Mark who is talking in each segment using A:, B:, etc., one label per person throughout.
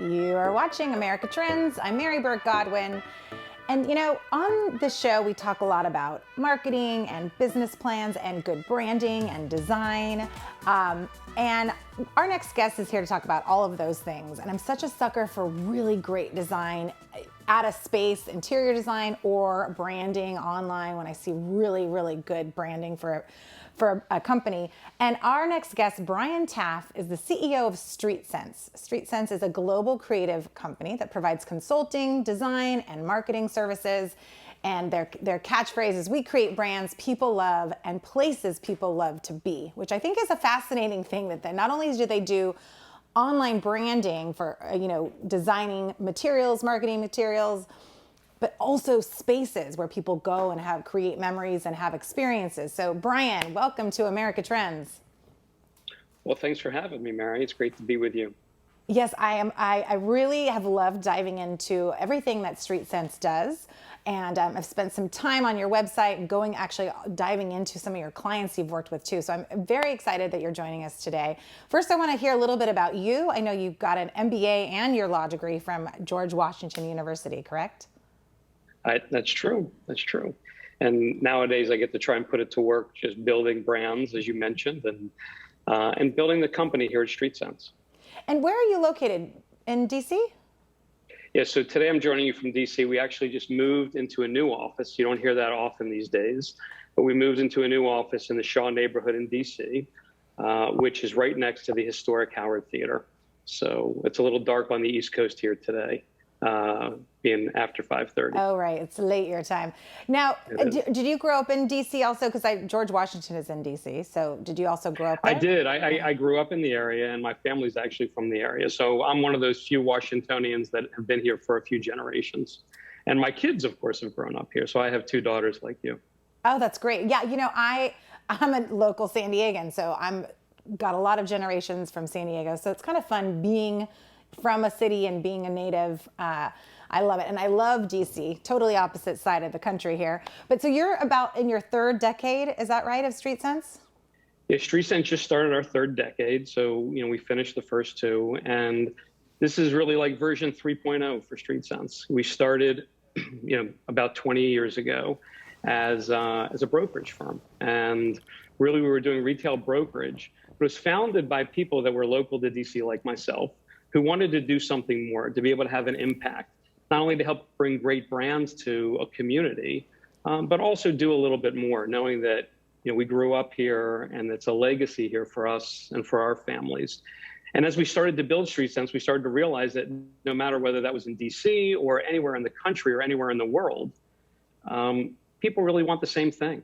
A: You are watching America Trends. I'm Mary Burt-Godwin. And on this show, we talk a lot about marketing and business plans and good branding and design. And our next guest is here to talk about all of those things. And I'm such a sucker for really great design at a space, interior design or branding online when I see really, really good branding for a company. And our next guest, Brian Taff, is the CEO of StreetSense. StreetSense is a global creative company that provides consulting, design, and marketing services. And their catchphrase is, "We create brands people love and places people love to be," which I think is a fascinating thing that not only do they do online branding for, designing materials, marketing materials, but also spaces where people go and create memories and have experiences. So Brian, welcome to America Trends.
B: Well, thanks for having me, Mary. It's great to be with you.
A: Yes, I am. I really have loved diving into everything that StreetSense does. And I've spent some time on your website and actually diving into some of your clients you've worked with too. So I'm very excited that you're joining us today. First, I want to hear a little bit about you. I know you got an MBA and your law degree from George Washington University, correct?
B: That's true. That's true. And nowadays I get to try and put it to work just building brands, as you mentioned, and building the company here at StreetSense.
A: And where are you located? In DC?
B: Yeah, so today I'm joining you from DC. We actually just moved into a new office. You don't hear that often these days, but we moved into a new office in the Shaw neighborhood in DC, which is right next to the historic Howard Theater. So it's a little dark on the East Coast here today, being after 5:30.
A: Oh, right. It's late your time. Now, did you grow up in DC also? Because George Washington is in DC. So did you also grow up there?
B: I did. I grew up in the area, and my family's actually from the area. So I'm one of those few Washingtonians that have been here for a few generations. And my kids, of course, have grown up here. So I have two daughters like you.
A: Oh, that's great. Yeah, I'm a local San Diegan, so got a lot of generations from San Diego. So it's kind of fun being from a city and being a native. I love it. And I love DC, totally opposite side of the country here. But so you're about in your third decade, is that right, of StreetSense?
B: Yeah, StreetSense just started our third decade. So, we finished the first two. And this is really like version 3.0 for StreetSense. We started, about 20 years ago as a brokerage firm. And really we were doing retail brokerage. It was founded by people that were local to DC like myself, who wanted to do something more, to be able to have an impact, not only to help bring great brands to a community, but also do a little bit more, knowing that we grew up here and it's a legacy here for us and for our families. And as we started to build StreetSense, we started to realize that no matter whether that was in DC or anywhere in the country or anywhere in the world, people really want the same thing.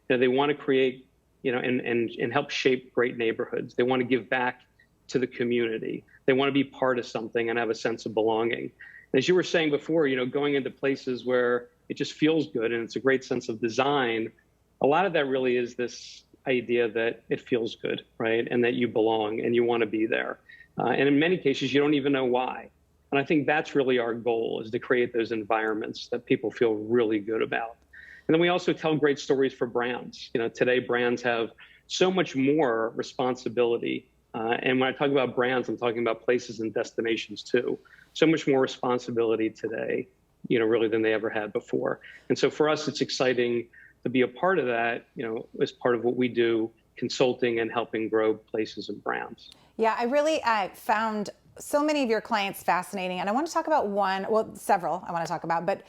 B: They want to create, and help shape great neighborhoods. They want to give back to the community. They want to be part of something and have a sense of belonging. As you were saying before, going into places where it just feels good and it's a great sense of design, a lot of that really is this idea that it feels good, right? And that you belong and you want to be there. And in many cases, you don't even know why. And I think that's really our goal, is to create those environments that people feel really good about. And then we also tell great stories for brands. Today brands have so much more responsibility. And when I talk about brands, I'm talking about places and destinations too. So much more responsibility today, really than they ever had before. And so for us, it's exciting to be a part of that, as part of what we do, consulting and helping grow places and brands.
A: Yeah, I found so many of your clients fascinating. And I want to talk about several I want to talk about, but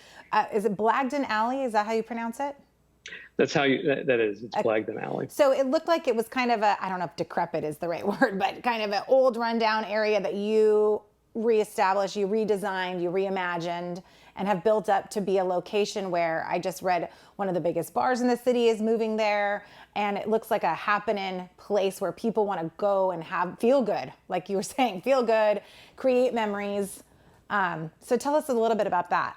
A: is it Blagden Alley? Is that how you pronounce it?
B: That's how that is. It's Blagden Alley.
A: So it looked like it was kind of I don't know if decrepit is the right word, but kind of an old rundown area that you reestablished, you redesigned, you reimagined, and have built up to be a location where I just read one of the biggest bars in the city is moving there. And it looks like a happening place where people want to go and feel good. Like you were saying, feel good, create memories. So tell us a little bit about that.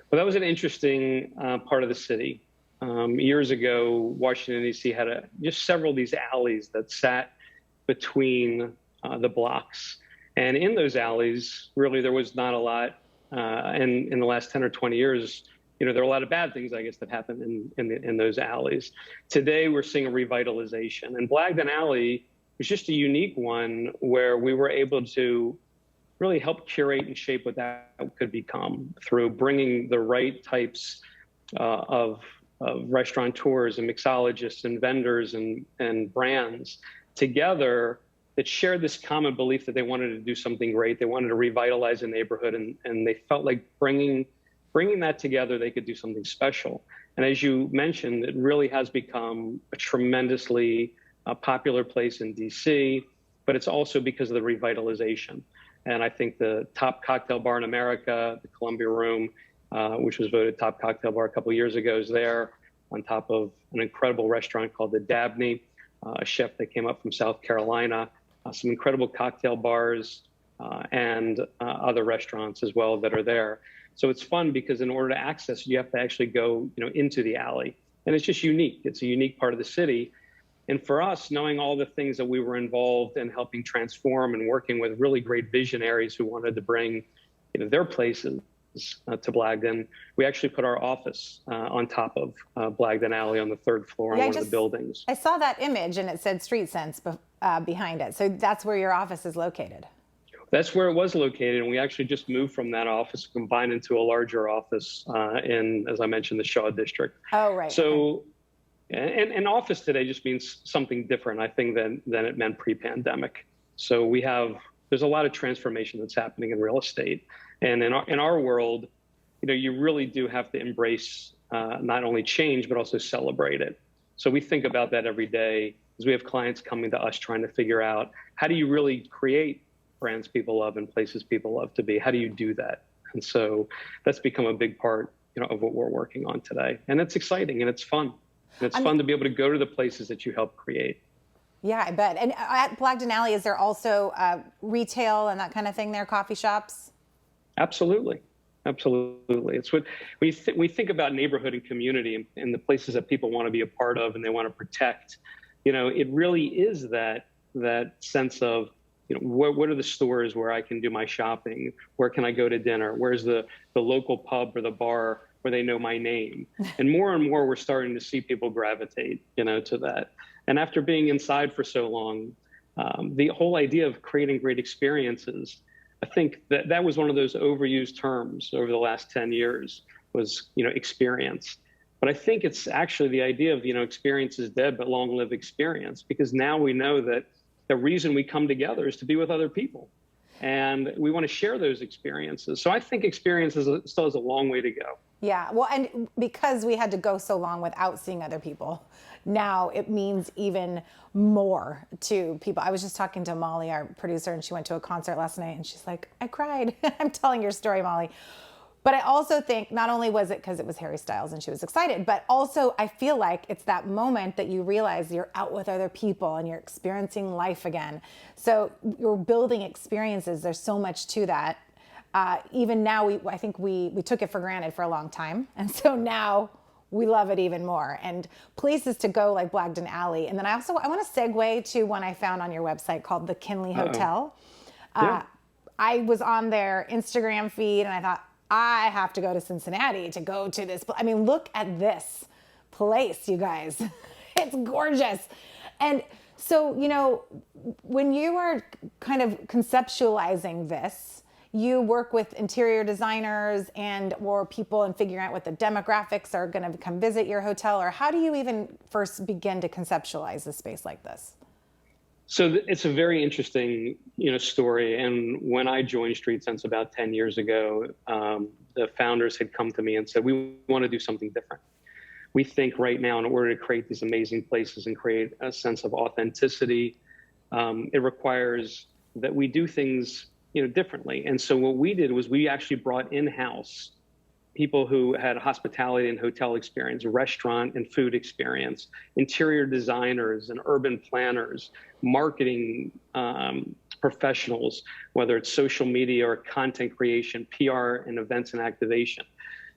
B: Well, that was an interesting part of the city. Years ago, Washington, D.C. had just several of these alleys that sat between the blocks. And in those alleys, really, there was not a lot. And in the last 10 or 20 years, there are a lot of bad things, I guess, that happened in those alleys. Today, we're seeing a revitalization. And Blagden Alley was just a unique one where we were able to really help curate and shape what that could become through bringing the right types of restaurateurs and mixologists and vendors and brands together that shared this common belief that they wanted to do something great. They wanted to revitalize a neighborhood, and they felt like bringing that together, they could do something special. And as you mentioned, it really has become a tremendously popular place in DC, but it's also because of the revitalization. And I think the top cocktail bar in America, the Columbia Room, which was voted top cocktail bar a couple of years ago, is there on top of an incredible restaurant called the Dabney, a chef that came up from South Carolina, some incredible cocktail bars and other restaurants as well that are there. So it's fun because in order to access, you have to actually go, into the alley, and it's just unique. It's a unique part of the city. And for us, knowing all the things that we were involved in helping transform and working with really great visionaries who wanted to bring, their places to Blagden, we actually put our office on top of Blagden Alley on the third floor on one of the buildings.
A: I saw that image and it said Street Sense behind it. So that's where your office is located.
B: That's where it was located, and we actually just moved from that office, combined into a larger office in, as I mentioned, the Shaw District.
A: Oh, right.
B: So, and office today just means something different, I think, than it meant pre-pandemic. So there's a lot of transformation that's happening in real estate, and in our world, you really do have to embrace not only change but also celebrate it. So we think about that every day as we have clients coming to us trying to figure out, how do you really create brands people love and places people love to be? How do you do that? And so that's become a big part, of what we're working on today. And it's exciting and it's fun. And it's fun to be able to go to the places that you help create.
A: Yeah, I bet. And at Blagden Alley, is there also retail and that kind of thing there, coffee shops?
B: Absolutely. Absolutely. It's what we think about neighborhood and community and the places that people want to be a part of and they want to protect. It really is that sense of, what are the stores where I can do my shopping? Where can I go to dinner? Where's the local pub or the bar where they know my name? And more we're starting to see people gravitate, to that. And after being inside for so long, the whole idea of creating great experiences, I think that was one of those overused terms over the last 10 years was, experience. But I think it's actually the idea of, experience is dead, but long live experience, because now we know that the reason we come together is to be with other people. And we want to share those experiences. So I think experiences still has a long way to go.
A: Yeah, well, and because we had to go so long without seeing other people, now it means even more to people. I was just talking to Molly, our producer, and she went to a concert last night, and she's like, I cried. I'm telling your story, Molly. But I also think not only was it because it was Harry Styles and she was excited, but also I feel like it's that moment that you realize you're out with other people and you're experiencing life again. So you're building experiences. There's so much to that. Even now, I think we took it for granted for a long time. And so now we love it even more. And places to go like Blagden Alley. And then I want to segue to one I found on your website called the Kinley Hotel.
B: Yeah.
A: I was on their Instagram feed and I thought, I have to go to Cincinnati to go to this. I mean, look at this place, you guys. It's gorgeous. And so, when you are kind of conceptualizing this, you work with interior designers or people and figuring out what the demographics are going to come visit your hotel, or how do you even first begin to conceptualize a space like this?
B: So it's a very interesting, story. And when I joined Street Sense about 10 years ago, the founders had come to me and said, we want to do something different. We think right now, in order to create these amazing places and create a sense of authenticity, it requires that we do things, differently. And so what we did was we actually brought in-house people who had hospitality and hotel experience, restaurant and food experience, interior designers and urban planners, marketing professionals, whether it's social media or content creation, PR and events and activation.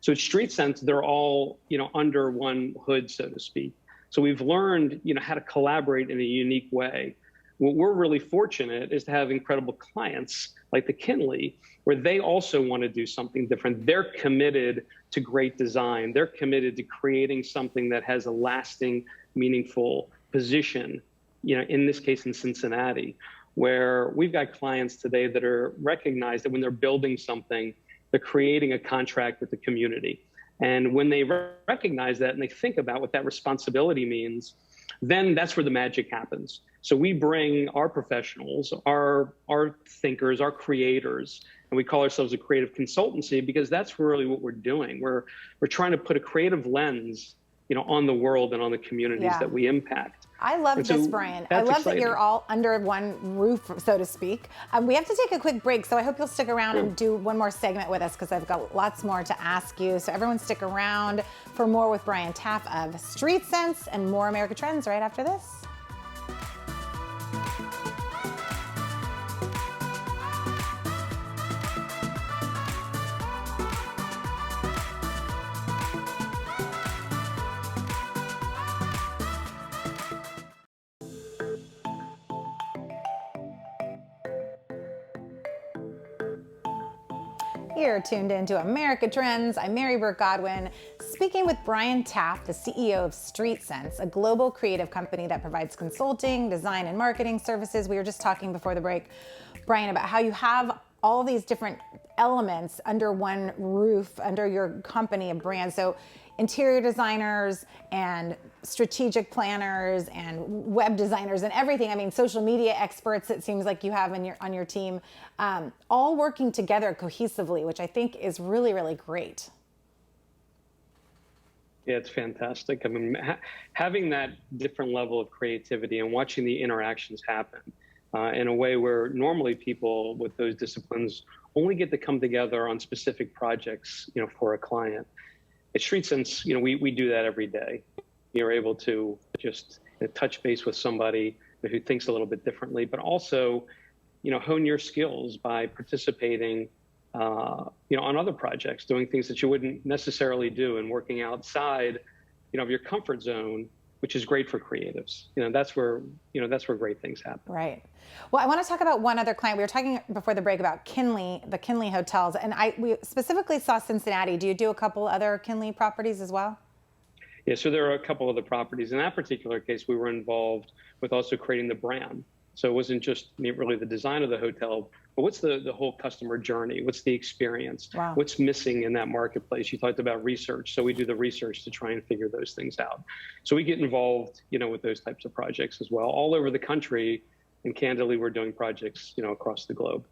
B: So at Street Sense, they're all, under one hood, so to speak. So we've learned, how to collaborate in a unique way. What we're really fortunate is to have incredible clients like the Kinley, where they also want to do something different. They're committed to great design. They're committed to creating something that has a lasting, meaningful position, in this case in Cincinnati. where we've got clients today that are recognized that when they're building something, they're creating a contract with the community. And when they recognize that and they think about what that responsibility means, then that's where the magic happens. So we bring our professionals, our thinkers, our creators, and we call ourselves a creative consultancy because that's really what we're doing. We're trying to put a creative lens, on the world and on the communities that we impact.
A: I love this, Brian. I love that you're all under one roof, so to speak. We have to take a quick break, so I hope you'll stick around and do one more segment with us because I've got lots more to ask you. So everyone stick around for more with Brian Taff of Street Sense and more America Trends right after this. You're tuned into America Trends. I'm Mary Burt-Godwin, speaking with Brian Taff, the CEO of Street Sense, a global creative company that provides consulting, design, and marketing services. We were just talking before the break, Brian, about how you have all these different elements under one roof, under your company and brand. So interior designers and strategic planners and web designers and everything. I mean, social media experts, it seems like you have on your team, all working together cohesively, which I think is really, really great.
B: Yeah, it's fantastic. I mean, having that different level of creativity and watching the interactions happen in a way where normally people with those disciplines only get to come together on specific projects, for a client. At Street Sense, we do that every day. You're able to just touch base with somebody who thinks a little bit differently, but also, hone your skills by participating, on other projects, doing things that you wouldn't necessarily do and working outside, of your comfort zone, which is great for creatives. That's where great things happen.
A: Right. Well, I want to talk about one other client. We were talking before the break about Kinley, the Kinley hotels, and we specifically saw Cincinnati. Do you do a couple other Kinley properties as well?
B: Yeah, so there are a couple of the properties. In that particular case, we were involved with also creating the brand. So it wasn't just really the design of the hotel, but what's the whole customer journey? What's the experience?
A: Wow.
B: What's missing in that marketplace? You talked about research. So we do the research to try and figure those things out. So we get involved, with those types of projects as well, all over the country. And candidly, we're doing projects, across the globe.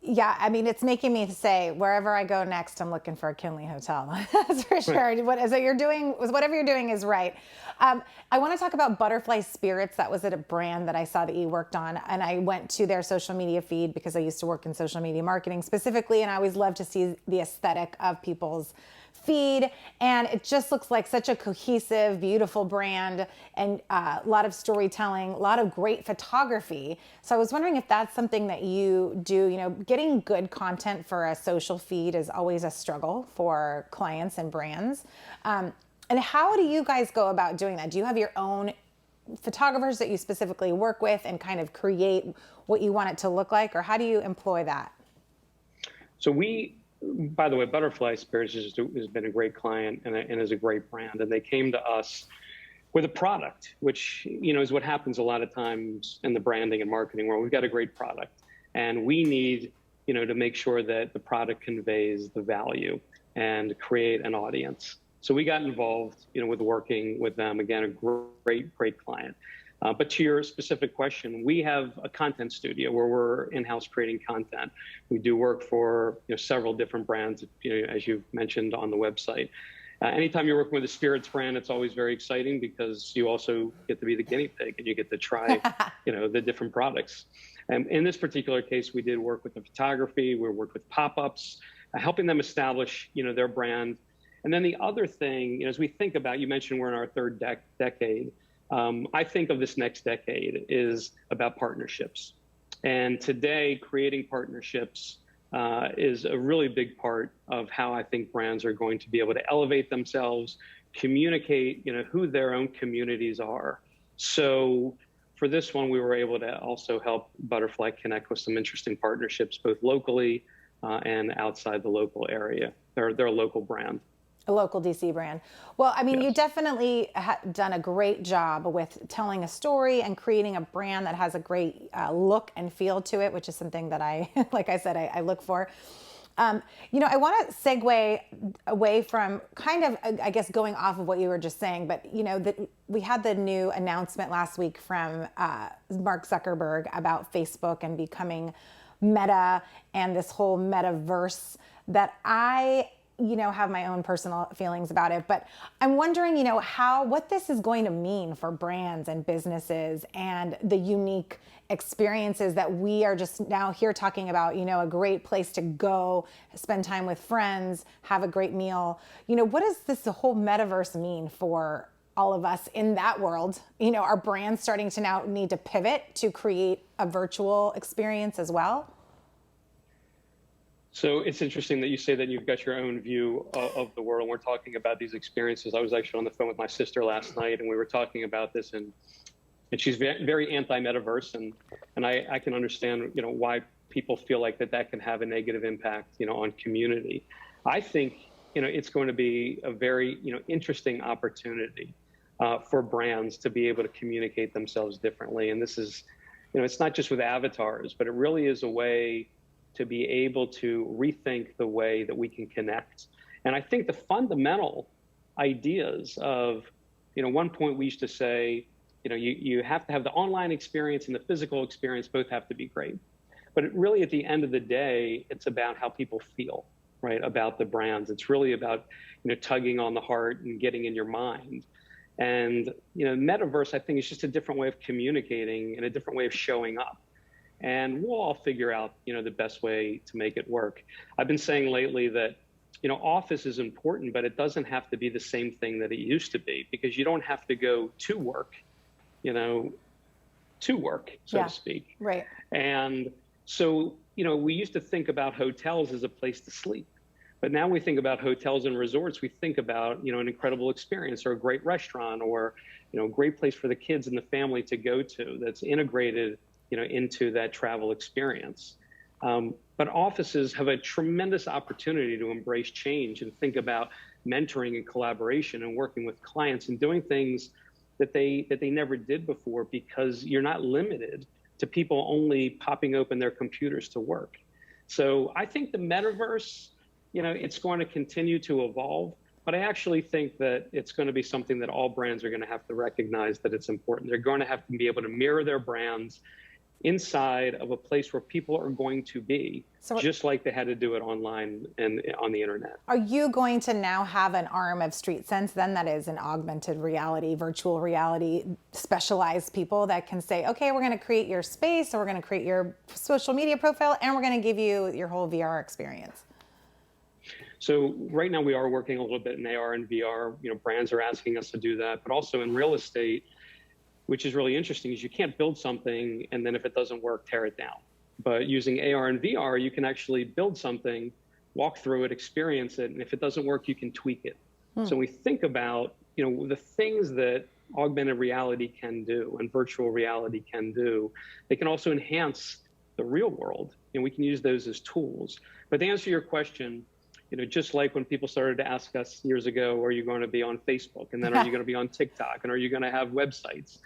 A: Yeah, I mean, it's making me say wherever I go next, I'm looking for a Kinley hotel. That's for sure. Right. Whatever you're doing is right. I want to talk about Butterfly Spirits. That was a brand that I saw that you worked on, and I went to their social media feed because I used to work in social media marketing specifically, and I always love to see the aesthetic of people's feed, and it just looks like such a cohesive, beautiful brand, and a lot of storytelling, a lot of great photography. So I was wondering if that's something that you do. Getting good content for a social feed is always a struggle for clients and brands. And how do you guys go about doing that? Do you have your own photographers that you specifically work with and kind of create what you want it to look like, or how do you employ that?
B: So by the way, Butterfly Spirits has been a great client and is a great brand. And they came to us with a product, which, is what happens a lot of times in the branding and marketing world. We've got a great product and we need, to make sure that the product conveys the value and create an audience. So we got involved, with working with them. Again, a great client. But to your specific question, we have a content studio where we're in-house creating content. We do work for several different brands, as you've mentioned on the website. Anytime you're working with a spirits brand, it's always very exciting because you also get to be the guinea pig and you get to try, the different products. And in this particular case, we did work with the photography. We worked with pop-ups, helping them establish, their brand. And then the other thing, as we think about, you mentioned we're in our third decade. I think of this next decade is about partnerships. And today, creating partnerships is a really big part of how I think brands are going to be able to elevate themselves, communicate, who their own communities are. So for this one, we were able to also help Butterfly connect with some interesting partnerships, both locally and outside the local area. They're a local brand.
A: A local DC brand. Well, I mean,
B: Yes.
A: you definitely done a great job with telling a story and creating a brand that has a great look and feel to it, which is something that I, like I said, I look for. I want to segue away from kind of, I guess, going off of what you were just saying, but we had the new announcement last week from Mark Zuckerberg about Facebook and becoming Meta and this whole metaverse that I have my own personal feelings about it, but I'm wondering, what this is going to mean for brands and businesses and the unique experiences that we are just now here talking about, a great place to go, spend time with friends, have a great meal. What does this whole metaverse mean for all of us in that world? Are brands starting to now need to pivot to create a virtual experience as well?
B: So it's interesting that you say that you've got your own view of the world. We're talking about these experiences. I was actually on the phone with my sister last night, and we were talking about this, and she's very anti-metaverse, and I can understand why people feel like that can have a negative impact on community. I think it's going to be a very interesting opportunity for brands to be able to communicate themselves differently. And this is it's not just with avatars, but it really is a way to be able to rethink the way that we can connect. And I think the fundamental ideas of, one point we used to say, you have to have the online experience and the physical experience both have to be great. But it really, at the end of the day, it's about how people feel, right, about the brands. It's really about, tugging on the heart and getting in your mind. And, metaverse, I think, is just a different way of communicating and a different way of showing up. And we'll all figure out, the best way to make it work. I've been saying lately that, office is important, but it doesn't have to be the same thing that it used to be, because you don't have to go to work, so to speak.
A: Right.
B: And so, we used to think about hotels as a place to sleep. But now we think about hotels and resorts, we think about, an incredible experience or a great restaurant or, a great place for the kids and the family to go to that's integrated into that travel experience. But offices have a tremendous opportunity to embrace change and think about mentoring and collaboration and working with clients and doing things that they never did before, because you're not limited to people only popping open their computers to work. So I think the metaverse, it's going to continue to evolve, but I actually think that it's going to be something that all brands are going to have to recognize that it's important. They're going to have to be able to mirror their brands inside of a place where people are going to be, just like they had to do it online and on the internet.
A: Are you going to now have an arm of StreetSense then that is an augmented reality, virtual reality, specialized people that can say, okay, we're going to create your space, or we're going to create your social media profile, and we're going to give you your whole VR experience?
B: So right now we are working a little bit in AR and VR. Brands are asking us to do that, but also in real estate, which is really interesting, is you can't build something and then if it doesn't work, tear it down. But using AR and VR, you can actually build something, walk through it, experience it, and if it doesn't work, you can tweak it. So when we think about, the things that augmented reality can do and virtual reality can do, they can also enhance the real world, and we can use those as tools. But to answer your question, just like when people started to ask us years ago, are you going to be on Facebook? And then are you going to be on TikTok? And are you going to have websites?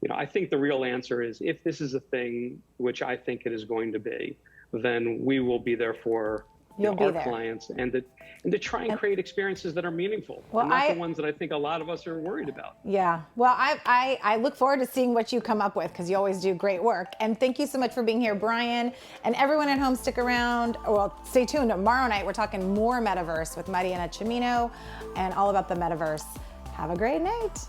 B: I think the real answer is, if this is a thing, which I think it is going to be, then we will be there for our clients and to try and create experiences that are meaningful.
A: Well,
B: and not the ones that I think a lot of us are worried about.
A: Yeah. Well, I look forward to seeing what you come up with, because you always do great work. And thank you so much for being here, Brian. And everyone at home, stick around. Well, stay tuned. Tomorrow night, we're talking more metaverse with Mariana Cimino and all about the metaverse. Have a great night.